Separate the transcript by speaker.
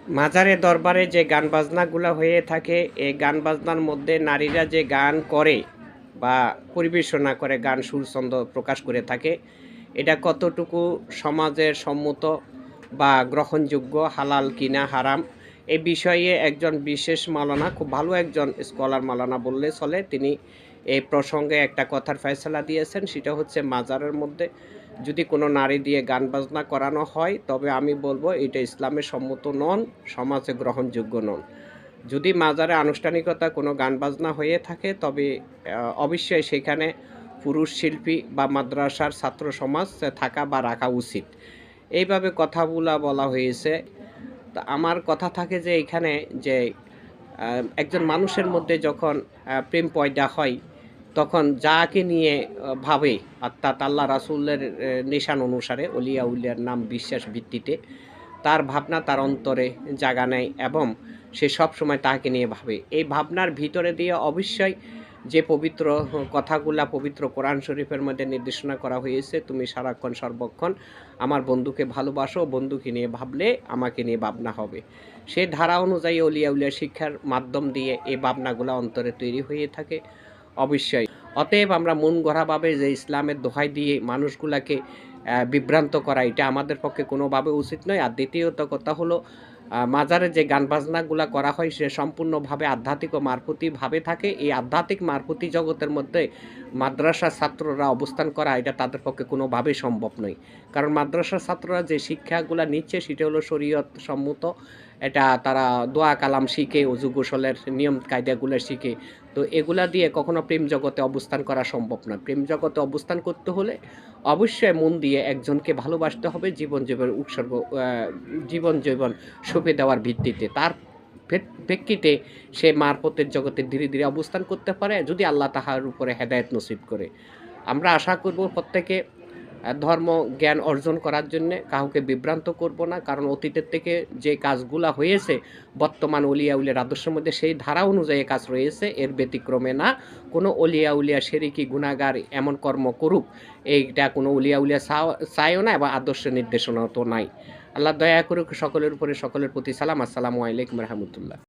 Speaker 1: মাজারে দরবারে যে গান বাজনাগুলো হয়ে থাকে এই গান বাজনার মধ্যে নারীরা যে গান করে বা পরিবেশনা করে গান সুরছন্দ প্রকাশ করে থাকে এটা কতটুকু সমাজের সম্মত বা গ্রহণযোগ্য হালাল কিনা হারাম এই বিষয়ে একজন বিশেষ মাওলানা খুব ভালো একজন স্কলার মাওলানা বললে চলে তিনি এই প্রসঙ্গে একটা কথার ফয়সালা দিয়েছেন সেটা হচ্ছে মাজারের মধ্যে যদি কোনো নারী দিয়ে গান বাজনা করানো হয় তবে আমি বলবো এটা ইসলামের সম্মত নন সমাজে গ্রহণযোগ্য নন যদি মাজারে আনুষ্ঠানিকতা কোনো গান বাজনা হয়ে থাকে তবে অবশ্যই সেখানে পুরুষ শিল্পী বা মাদ্রাসার ছাত্র সমাজ থাকা বা রাখা উচিত এইভাবে কথাগুলা বলা হয়েছে তা আমার কথা থাকে যে এখানে যে একজন মানুষের মধ্যে যখন প্রেম পয়দা হয় তখন যাকে নিয়ে ভাবে অর্থাৎ আল্লাহ রাসূলের নিশান অনুসারে অলিয়া উলিয়ার নাম বিশ্বাস ভিত্তিতে তার ভাবনা তার অন্তরে জাগা নেয় এবং সে সবসময় তাকে নিয়ে ভাবে এই ভাবনার ভিতরে দিয়ে অবশ্যই যে পবিত্র কথাগুলা পবিত্র কোরআন শরীফের মধ্যে নির্দেশনা করা হয়েছে তুমি সারাক্ষণ সর্বক্ষণ আমার বন্ধুকে ভালোবাসো বন্ধুকে নিয়ে ভাবলে আমাকে নিয়ে ভাবনা হবে সে ধারা অনুযায়ী অলিয়া উলিয়া শিক্ষার মাধ্যম দিয়ে এই ভাবনাগুলো অন্তরে তৈরি হয়ে থাকে অবশ্যই অতএব আমরা মন গড়াভাবে যে ইসলামের দোহাই দিয়ে মানুষগুলাকে বিভ্রান্ত করা এটা আমাদের পক্ষে কোনোভাবে উচিত নয় আর দ্বিতীয়ত কথা হলো মাজারে যে গান বাজনাগুলা করা হয় সে সম্পূর্ণভাবে আধ্যাত্মিক ও মারফতিভাবে থাকে এই আধ্যাত্মিক মারফতি জগতের মধ্যে মাদ্রাসার ছাত্ররা অবস্থান করা এটা তাদের পক্ষে কোনোভাবেই সম্ভব নয় কারণ মাদ্রাসার ছাত্ররা যে শিক্ষাগুলা নিচ্ছে সেটা হলো শরীয়ত সম্মত এটা তারা দোয়া কালাম শিখে অজু গোসলের নিয়ম কায়দাগুলো শিখে তো এগুলা দিয়ে কখনো প্রেম জগতে অবস্থান করা সম্ভব না প্রেম জগতে অবস্থান করতে হলে অবশ্যই মন দিয়ে একজনকে ভালোবাসতে হবে জীবন উৎসর্গ জীবন সঁপে দেওয়ার ভিত্তিতে তার প্রেক্ষিতে সে মারফতের জগতে ধীরে ধীরে অবস্থান করতে পারে যদি আল্লাহ তাহার উপরে হেদায়েত নসিব করে আমরা আশা করব প্রত্যেকে ধর্ম জ্ঞান অর্জন করার জন্য কাউকে বিভ্রান্ত করব না কারণ অতীতের থেকে যে কাজগুলা হয়েছে বর্তমান অলিয়া উলিয়ার আদর্শের মধ্যে সেই ধারা অনুযায়ী কাজ রয়েছে এর ব্যতিক্রমে না কোনো অলিয়া উলিয়া শেরিকি গুণাগার এমন কর্ম করুক এইটা কোনো অলিয়া উলিয়া চায়ও না এবং আদর্শ নির্দেশনাও তো নাই আল্লাহ দয়া করুক সকলের উপরে সকলের প্রতি সালাম আসসালামু আলাইকুম রহমতুল্লাহ